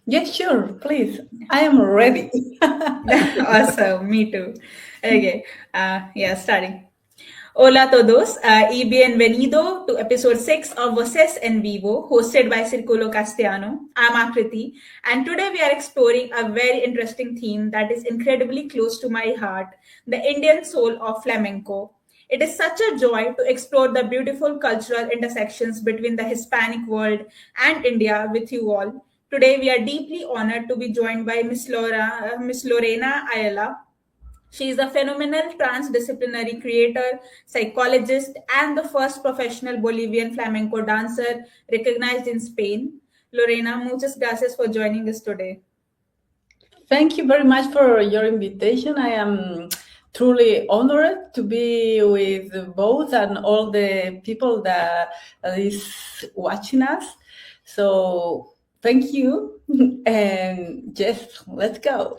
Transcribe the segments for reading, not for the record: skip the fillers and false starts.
Yes, sure, please. I am ready. Awesome, me too. Okay, yeah, starting. Hola a todos y bienvenido to episode 6 of Voces en Vivo, hosted by Circulo Castellano. I'm Akriti, and today we are exploring a very interesting theme that is incredibly close to my heart, the Indian soul of flamenco. It is such a joy to explore the beautiful cultural intersections between the Hispanic world and India with you all. Today, we are deeply honored to be joined by Miss Lorena Ayala. She is a phenomenal transdisciplinary creator, psychologist, and the first professional Bolivian flamenco dancer recognized in Spain. Lorena, muchas gracias for joining us today. Thank you very much for your invitation. I am truly honored to be with both and all the people that is watching us. So thank you. And yes, let's go.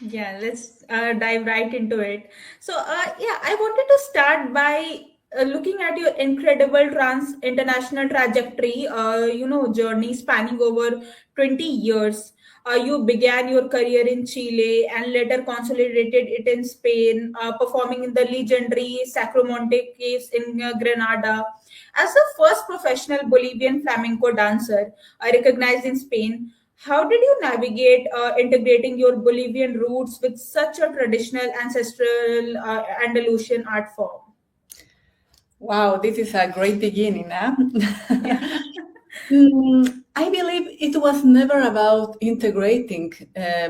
Yeah, let's dive right into it. So, yeah, I wanted to start by looking at your incredible trans international trajectory, journey spanning over 20 years. You began your career in Chile and later consolidated it in Spain, performing in the legendary Sacromonte Caves in Granada. As the first professional Bolivian flamenco dancer recognized in Spain, how did you navigate integrating your Bolivian roots with such a traditional ancestral Andalusian art form? Wow, this is a great beginning, huh? Yeah. I believe it was never about integrating,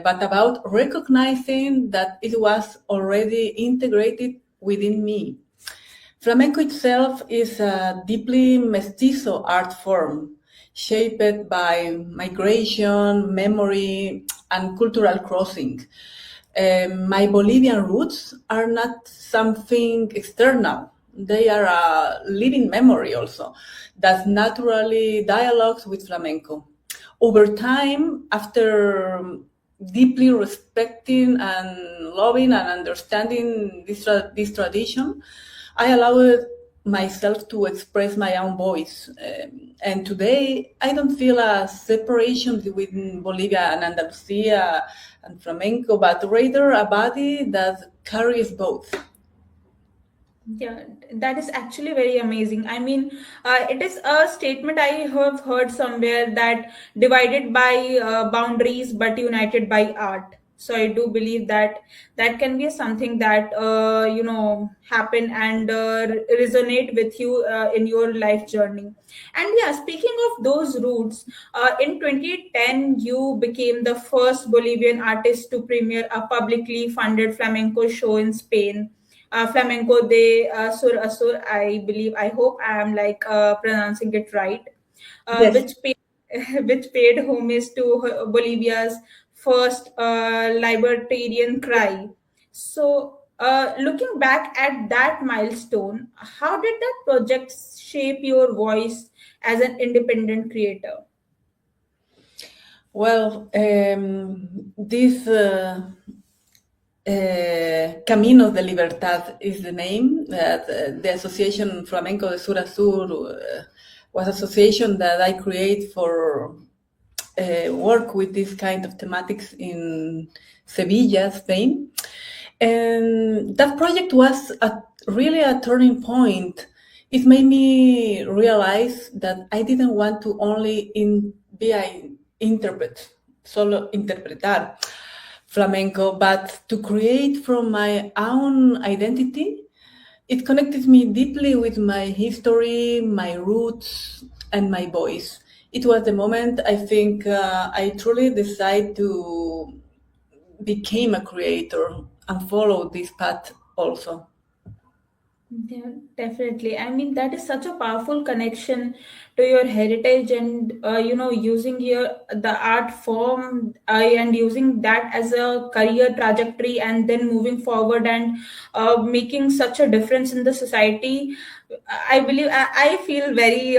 but about recognizing that it was already integrated within me. Flamenco itself is a deeply mestizo art form, shaped by migration, memory, and cultural crossing. My Bolivian roots are not something external. They are a living memory also that naturally dialogues with flamenco. Over time, after deeply respecting and loving and understanding this tradition, I allowed myself to express my own voice. And today, I don't feel a separation between Bolivia and Andalusia and flamenco, but rather a body that carries both. Yeah, that is actually very amazing. I mean, it is a statement I have heard somewhere that divided by boundaries but united by art. So I do believe that that can be something that happen and resonate with you in your life journey. And yeah, speaking of those roots, in 2010 you became the first Bolivian artist to premiere a publicly funded flamenco show in Spain, Flamenco de Sur Asur. I believe, I hope I am like pronouncing it right, Yes. which paid which paid homage to Bolivia's first libertarian cry. So, looking back at that milestone, how did that project shape your voice as an independent creator? Well, this Caminos de Libertad is the name that the Association Flamenco de Sur a Sur was association that I create for work with this kind of thematics in Sevilla, Spain. And that project was really a turning point. It made me realize that I didn't want to only be an interpret, solo interpretar flamenco, but to create from my own identity. It connected me deeply with my history, my roots, and my voice. It was the moment I think I truly decided to become a creator and follow this path also. Yeah, definitely. I mean, that is such a powerful connection to your heritage, and using your the art form and using that as a career trajectory, and then moving forward and making such a difference in the society. I believe I feel very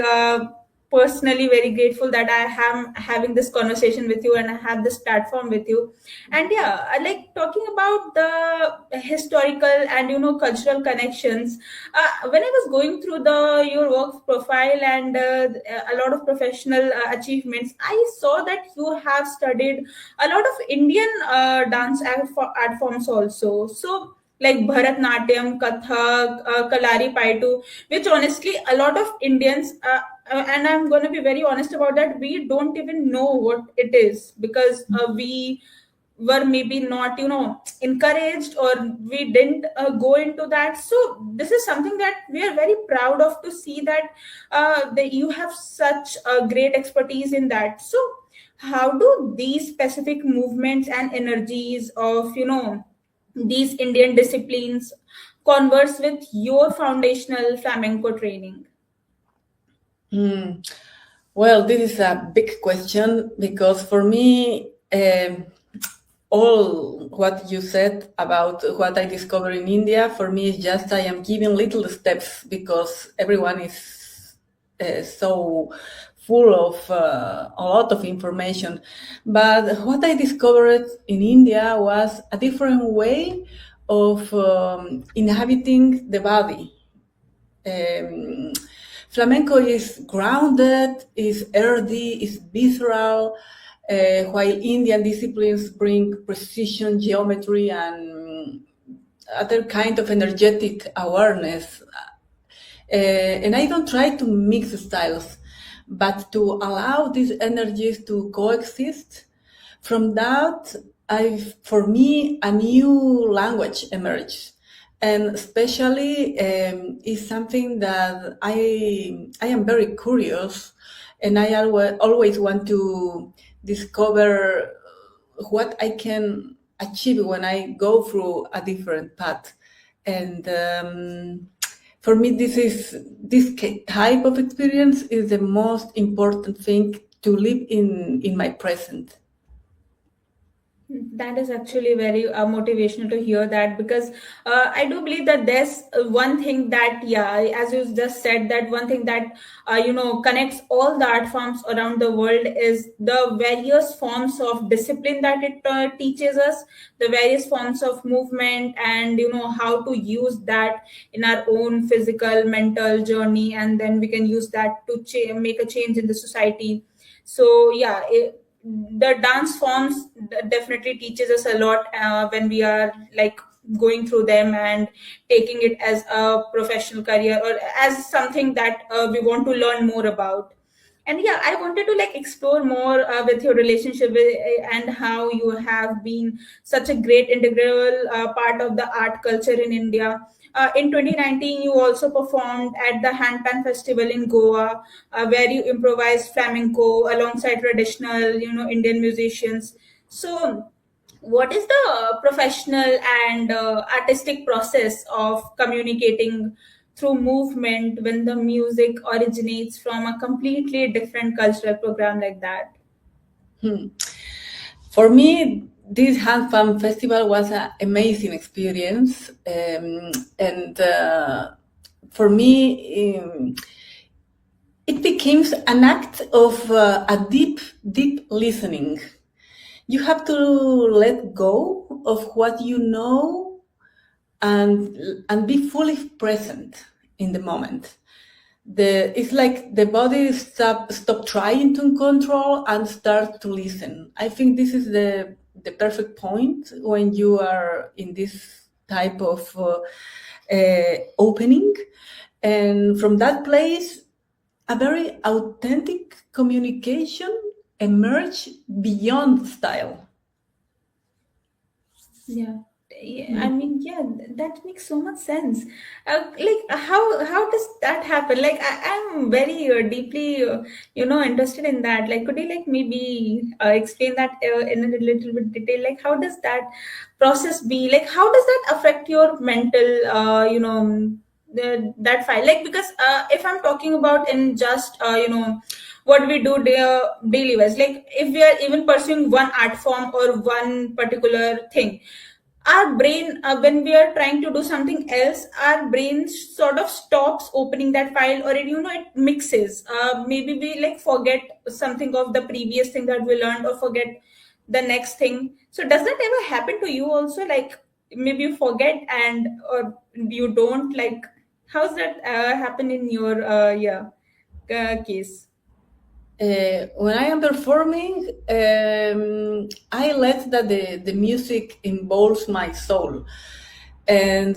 personally very grateful that I am having this conversation with you and I have this platform with you. And yeah, I like talking about the historical and cultural connections. When I was going through the your work profile and a lot of professional achievements, I saw that you have studied a lot of Indian dance art forms also. So like Bharatanatyam, Kathak, Kalaripayattu, which honestly a lot of Indians, and I'm going to be very honest about that, we don't even know what it is because we were maybe not encouraged, or we didn't go into that. So this is something that we are very proud of, to see that that you have such a great expertise in that. So how do these specific movements and energies of these Indian disciplines converse with your foundational flamenco training? Well, this is a big question because for me, all what you said about what I discovered in India, for me, is just I am giving little steps because everyone is so full of a lot of information. But what I discovered in India was a different way of inhabiting the body. Flamenco is grounded, is earthy, is visceral, while Indian disciplines bring precision, geometry, and other kind of energetic awareness. And I don't try to mix styles, but to allow these energies to coexist. From that, for me, a new language emerged. And especially is something that I am very curious, and I always want to discover what I can achieve when I go through a different path. And for me, this type of experience is the most important thing to live in my present. That is actually very motivational to hear that, because I do believe that there's one thing that, yeah, as you just said, that one thing that connects all the art forms around the world is the various forms of discipline that it teaches us, the various forms of movement, and how to use that in our own physical, mental journey, and then we can use that to make a change in the society. So yeah, the dance forms definitely teaches us a lot when we are like going through them and taking it as a professional career, or as something that we want to learn more about. And yeah, I wanted to like explore more with your relationship with, and how you have been such a great integral part of the art culture in India. In 2019, you also performed at the Handpan Festival in Goa, where you improvised flamenco alongside traditional, Indian musicians. So, what is the professional and artistic process of communicating through movement when the music originates from a completely different cultural program like that? For me, this Handpan Festival was an amazing experience, and for me, it became an act of a deep listening. You have to let go of what you know and be fully present in the moment. It's like the body stop trying to control and start to listen. I think this is the perfect point when you are in this type of opening, and from that place, a very authentic communication emerge beyond style. Yeah. I mean, yeah, that makes so much sense. Like, how does that happen? Like, I'm very deeply, interested in that. Like, could you like maybe explain that in a little bit detail? Like, how does that process be? Like, how does that affect your mental, that file? Like, because if I'm talking about in just, what we do daily wise, like if we are even pursuing one art form or one particular thing, our brain, when we are trying to do something else, our brain sort of stops opening that file, or it mixes. Maybe we like forget something of the previous thing that we learned, or forget the next thing. So does that ever happen to you also? Like maybe you forget, and or you don't like. How's that happen in your case? When I am performing, I let that the music involves my soul, and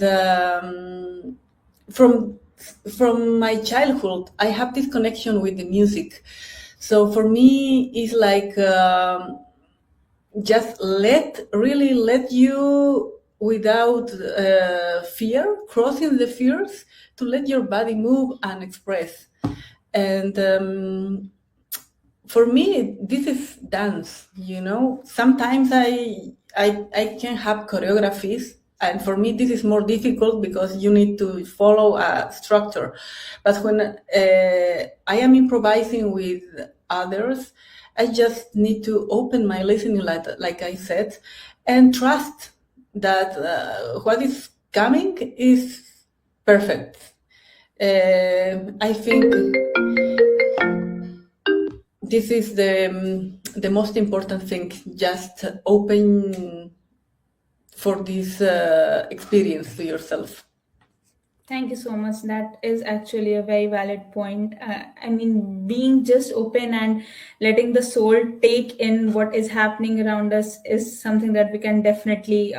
from my childhood, I have this connection with the music. So for me, it's like just really let you without fear, crossing the fears, to let your body move and express. And for me, this is dance. Sometimes I can have choreographies, and for me this is more difficult because you need to follow a structure. But when I am improvising with others, I just need to open my listening, like I said, and trust that what is coming is perfect. I think this is the most important thing. Just open for this experience to yourself. Thank you so much. That is actually a very valid point. I mean, being just open and letting the soul take in what is happening around us is something that we can definitely,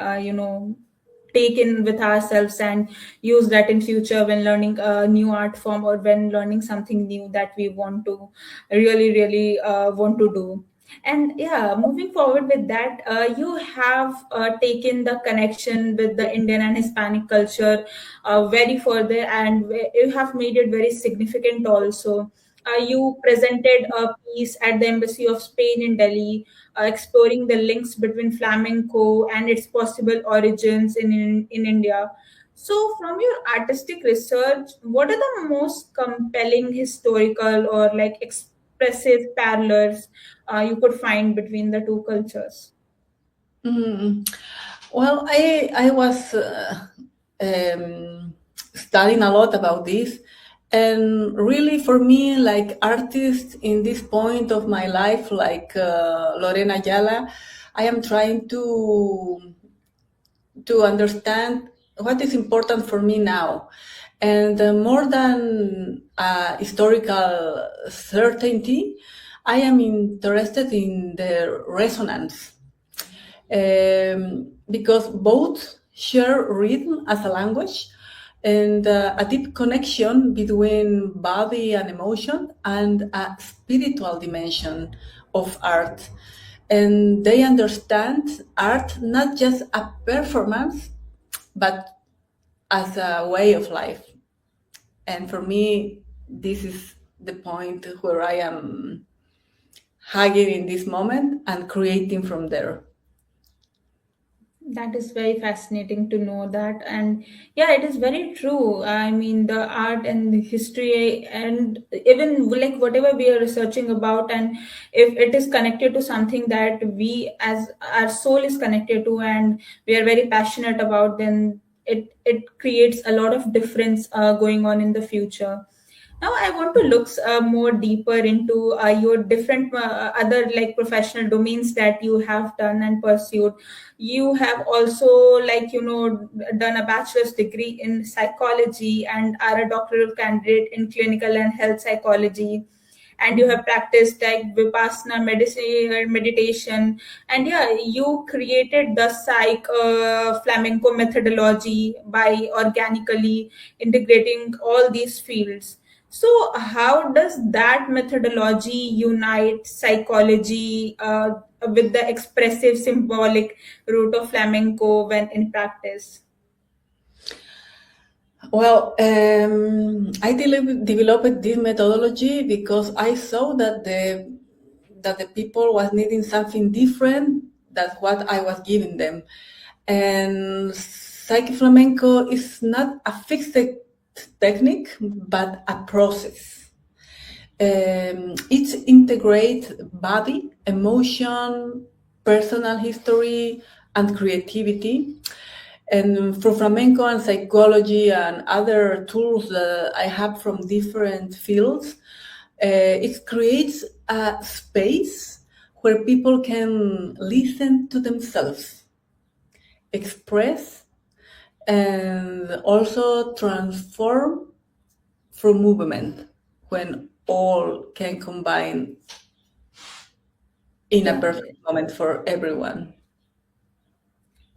take in with ourselves and use that in future when learning a new art form, or when learning something new that we want to really want to do. And yeah, moving forward with that, you have taken the connection with the Indian and Hispanic culture very further, and you have made it very significant also. You presented a piece at the Embassy of Spain in Delhi, exploring the links between flamenco and its possible origins in India. So, from your artistic research, what are the most compelling historical or like expressive parallels you could find between the two cultures? Well, I was studying a lot about this, and really for me, like artists in this point of my life, like Lorena Ayala, I am trying to understand what is important for me now. And more than historical certainty, I am interested in the resonance, because both share rhythm as a language, and a deep connection between body and emotion, and a spiritual dimension of art. And they understand art not just a performance, but as a way of life. And for me, this is the point where I am hugging in this moment and creating from there. That is very fascinating to know that. And yeah, it is very true. I mean, the art and the history, and even like whatever we are researching about, and if it is connected to something that we as our soul is connected to, and we are very passionate about, then it creates a lot of difference going on in the future. Now I want to look more deeper into your different other like professional domains that you have done and pursued. You have also done a bachelor's degree in psychology and are a doctoral candidate in clinical and health psychology. And you have practiced like vipassana meditation, and yeah, you created the flamenco methodology by organically integrating all these fields. So, how does that methodology unite psychology with the expressive symbolic root of flamenco when in practice? Well, I developed this methodology because I saw that the people was needing something different than what I was giving them. And PsiqueFlamenco is not a fixed technique, but a process. It integrates body, emotion, personal history, and creativity. And for flamenco and psychology and other tools that I have from different fields, it creates a space where people can listen to themselves, express, and also transform through movement when all can combine in a perfect moment for everyone.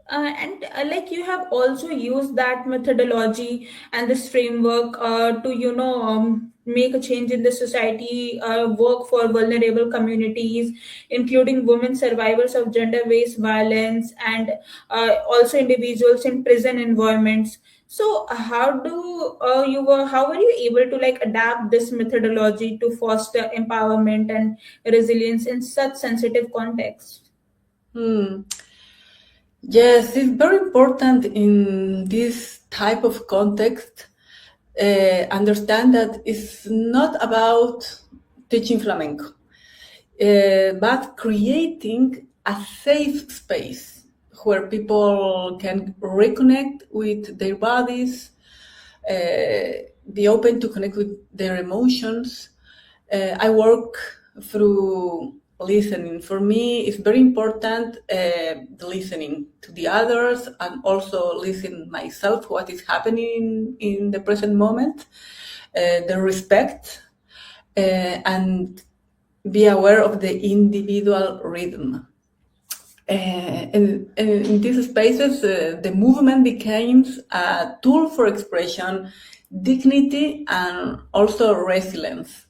And like you have also used that methodology and this framework to make a change in the society, work for vulnerable communities, including women survivors of gender-based violence, and also individuals in prison environments. So how were you able to like adapt this methodology to foster empowerment and resilience in such sensitive contexts? Hmm. Yes, it's very important in this type of context. Understand that it's not about teaching flamenco, but creating a safe space where people can reconnect with their bodies, be open to connect with their emotions. I work through listening. For me, it's very important the listening to the others and also listen myself what is happening in the present moment, the respect, and be aware of the individual rhythm. And in these spaces, the movement becomes a tool for expression, dignity, and also resilience.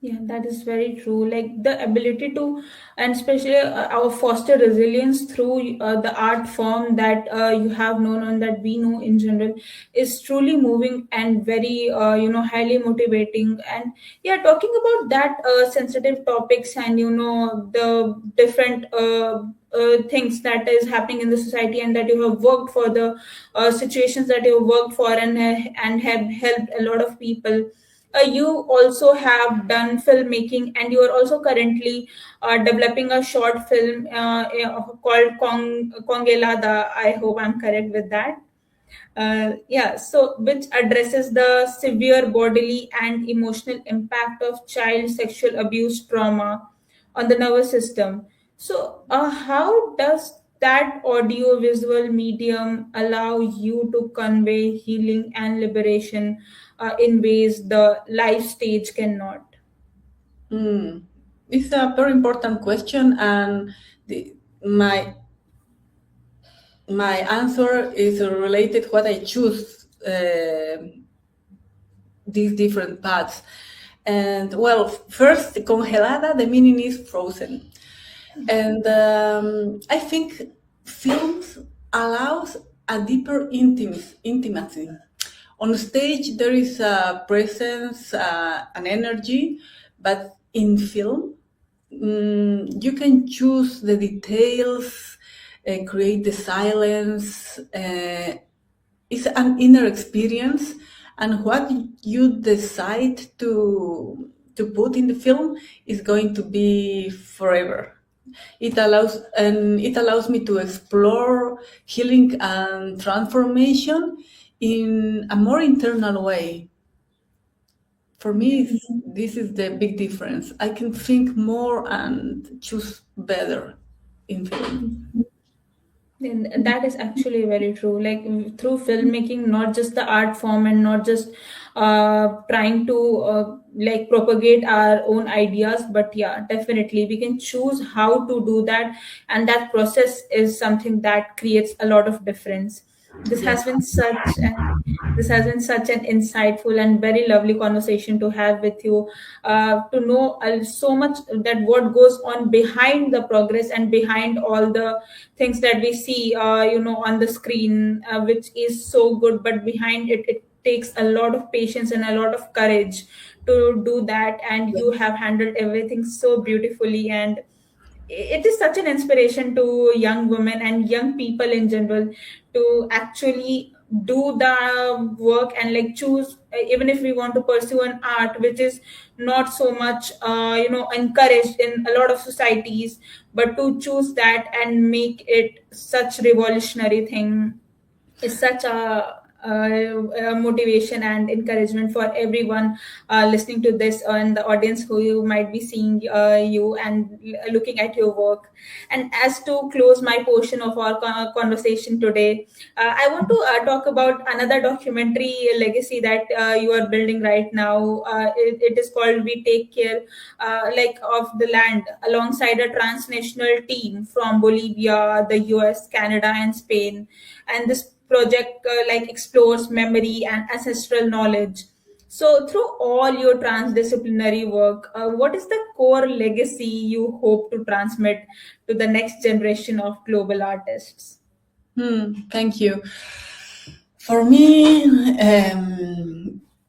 Yeah, that is very true. Like the ability to, and especially our foster resilience through the art form that you have known and that we know in general is truly moving and very, highly motivating. And yeah, talking about that sensitive topics and, the different things that is happening in the society and that you have worked for the situations that you have worked for and have helped a lot of people. You also have done filmmaking and you are also currently developing a short film called Kongelada. I hope I'm correct with that. Yeah, so which addresses the severe bodily and emotional impact of child sexual abuse trauma on the nervous system. So, how does that audio visual medium allow you to convey healing and liberation in ways the live stage cannot? Mm. It's a very important question, and the, my my answer is related what I choose these different paths. And well, first, congelada, the meaning is frozen. And I think films allows a deeper intimacy. On stage, there is a presence, an energy, but in film, you can choose the details, create the silence. It's an inner experience, and what you decide to put in the film is going to be forever. It allows me to explore healing and transformation in a more internal way. For me, this is the big difference. I can think more and choose better in film. And that is actually very true. Like through filmmaking, not just the art form and not just trying to like propagate our own ideas, but yeah, definitely we can choose how to do that, and that process is something that creates a lot of difference. This Yes. has been such an this has been such an insightful and very lovely conversation to have with you, to know so much that what goes on behind the progress and behind all the things that we see, on the screen, which is so good, but behind it, it takes a lot of patience and a lot of courage to do that. And you have handled everything so beautifully, and it is such an inspiration to young women and young people in general to actually do the work and like choose, even if we want to pursue an art which is not so much encouraged in a lot of societies, but to choose that and make it such revolutionary thing is such a motivation and encouragement for everyone listening to this, and the audience who you might be seeing you and looking at your work. And as to close my portion of our conversation today, I want to talk about another documentary legacy that you are building right now. It is called We Take Care of the Land, alongside a transnational team from Bolivia, the US, Canada, and Spain. And this project explores memory and ancestral knowledge. So through all your transdisciplinary work, what is the core legacy you hope to transmit to the next generation of global artists? Thank you. For me,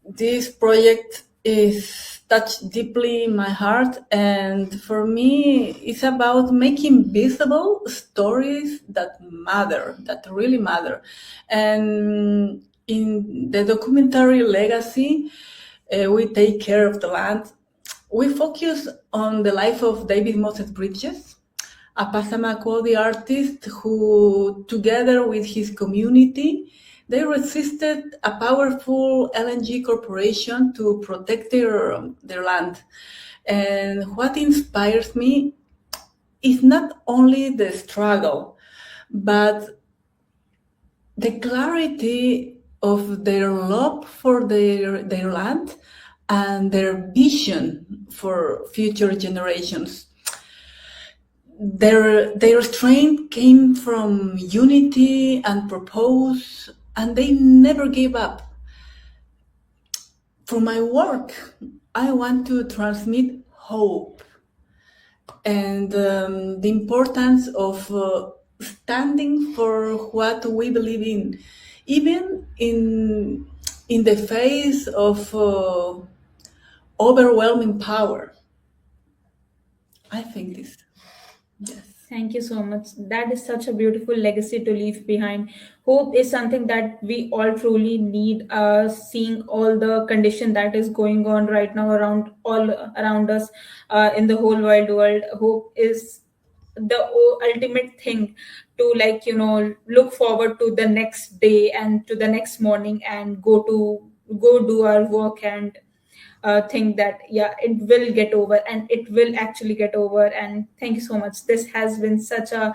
this project is touched deeply in my heart, and for me, it's about making visible stories that matter, that really matter. And in the documentary Legacy, We Take Care of the Land, we focus on the life of David Moses Bridges, a Passamaquoddy artist who, together with his community, they resisted a powerful LNG corporation to protect their land. And what inspires me is not only the struggle, but the clarity of their love for their land and their vision for future generations. Their strength came from unity and purpose, and they never gave up. For my work, I want to transmit hope and the importance of standing for what we believe in, even in the face of overwhelming power. I think this. Yes. Thank you so much. That is such a beautiful legacy to leave behind. Hope is something that we all truly need. Seeing all the condition that is going on right now all around us in the whole wide world, hope is the ultimate thing to look forward to the next day and to the next morning and go do our work and think that it will get over, and it will actually get over. And thank you so much. This has been such a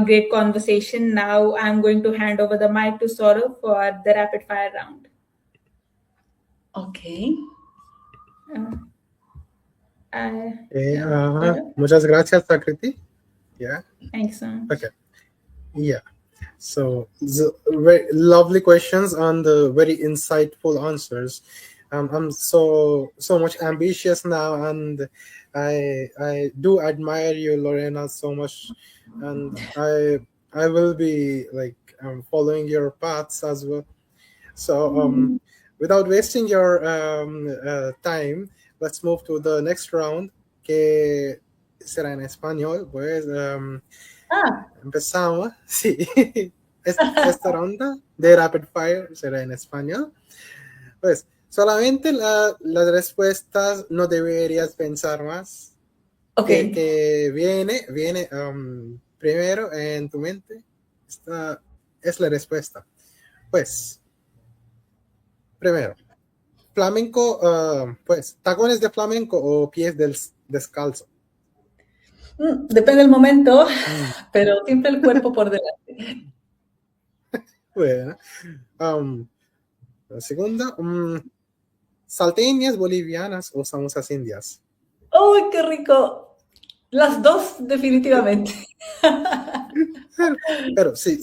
great conversation. Now I'm going to hand over the mic to Saurav for the rapid fire round. Okay. Muchas gracias, Sakriti. Yeah. Thanks so much. Okay. Yeah. So very lovely questions and very insightful answers. I'm so much ambitious now, and I do admire you, Lorena, so much, and I will be following your paths as well. So without wasting your time, let's move to the next round, que será en español. Pues empezamos. Sí. Esta ronda de rapid fire será en español. Pues solamente las respuestas, no deberías pensar más. Okay. Que viene primero en tu mente. Esta es la respuesta. Pues, primero, flamenco, pues, tacones de flamenco o pies descalzo. Depende del momento, pero siempre el cuerpo por delante. Bueno, la segunda, salteñas bolivianas o samosas indias. ¡Uy, qué rico! Las dos, definitivamente. Pero si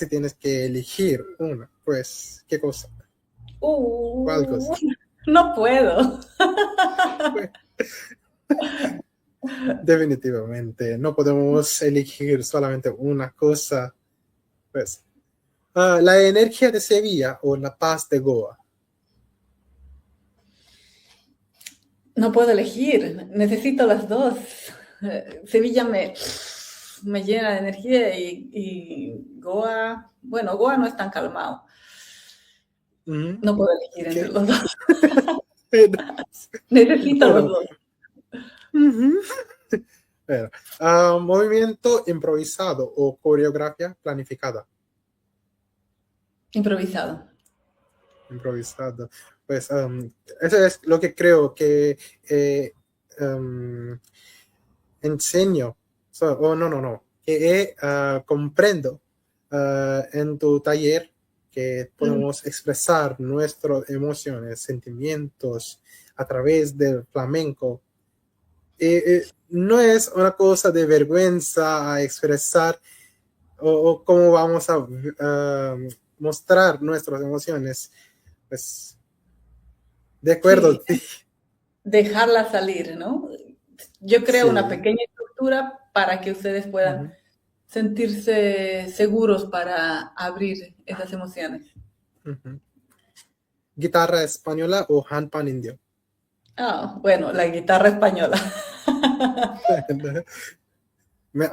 tienes que elegir una, pues, ¿qué cosa? ¿Cuál cosa? No puedo. Definitivamente, no podemos elegir solamente una cosa. Pues, la energía de Sevilla o la paz de Goa. No puedo elegir, necesito las dos. Sevilla me llena de energía y Goa Bueno, Goa no es tan calmado. Ujú. No puedo elegir entre ¿Qué? los dos. Pero, Necesito los dos. ujú. Pero, movimiento improvisado o coreografía planificada. Improvisado. Improvisado. Pues eso es lo que creo que enseño, que comprendo en tu taller que podemos expresar nuestras emociones, sentimientos a través del flamenco. No es una cosa de vergüenza a expresar o cómo vamos a mostrar nuestras emociones. Pues, de acuerdo. Sí, dejarla salir, ¿no? Yo creo Sí. una pequeña estructura para que ustedes puedan Ujú. sentirse seguros para abrir esas emociones. Ujú. ¿Guitarra española o handpan indio? Bueno, la guitarra española.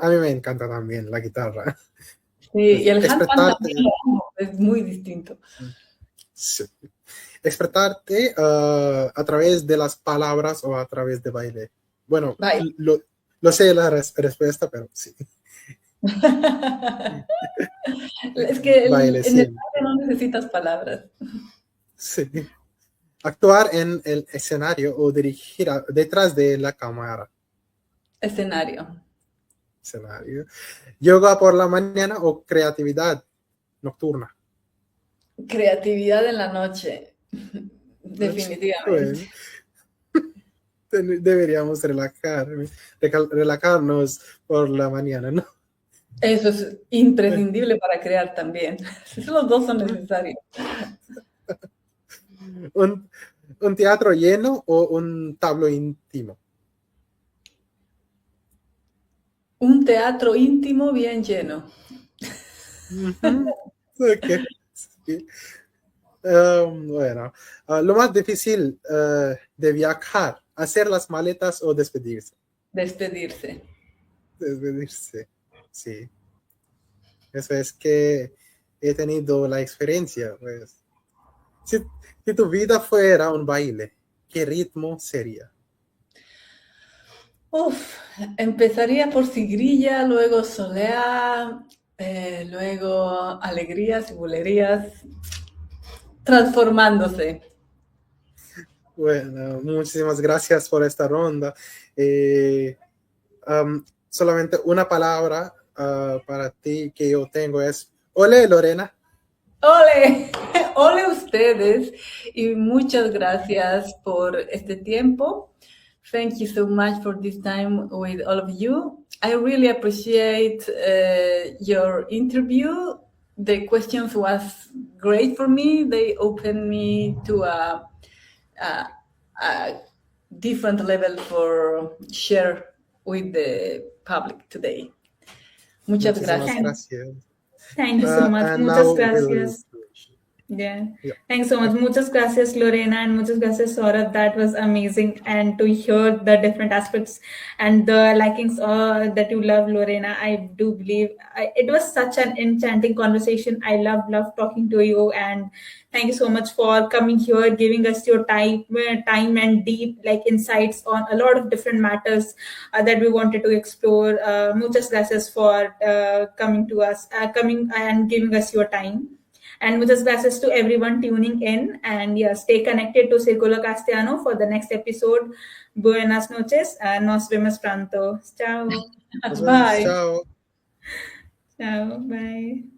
A mí me encanta también la guitarra. Sí, y el handpan Expresarte, también lo amo, es muy distinto. sí. Expresarte a través de las palabras o a través de baile. Bueno, Baile. lo sé la respuesta, pero sí. Es que Baile, en el sí. baile no necesitas palabras. Sí. Actuar en el escenario o dirigir detrás de la cámara. Escenario. Escenario. Yoga por la mañana o creatividad nocturna. Creatividad en la noche. Definitivamente. Bueno, deberíamos relajarnos por la mañana, ¿no? Eso es imprescindible para crear también. Los dos son necesarios. ¿Un teatro lleno o un tablo íntimo? Un teatro íntimo bien lleno. Okay. Sí. Bueno, lo más difícil de viajar, hacer las maletas o despedirse. Despedirse. Despedirse, sí. Eso es que he tenido la experiencia, pues. Si tu vida fuera un baile, ¿qué ritmo sería? Empezaría por sigrilla, luego soleá, luego alegrías y bulerías, transformándose. Bueno, muchísimas gracias por esta ronda. Solamente una palabra para ti que yo tengo es ole, Lorena. ¡Ole! ¡Ole ustedes! Y muchas gracias por este tiempo. Thank you so much for this time with all of you. I really appreciate your interview. The questions was great for me. They opened me to a different level for share with the public today. Muchas gracias. Thank you so much. Muchas gracias. Yeah. Thanks so much. Muchas gracias, Lorena, and muchas gracias, Saurabh. That was amazing. And to hear the different aspects and the likings that you love, Lorena, I do believe it was such an enchanting conversation. I love talking to you. And thank you so much for coming here, giving us your time and deep insights on a lot of different matters that we wanted to explore. Muchas gracias for coming and giving us your time. And muchas gracias to everyone tuning in. And stay connected to Círculo Castellano for the next episode. Buenas noches. Nos vemos pronto. Ciao. Bye. Ciao. Ciao. Bye.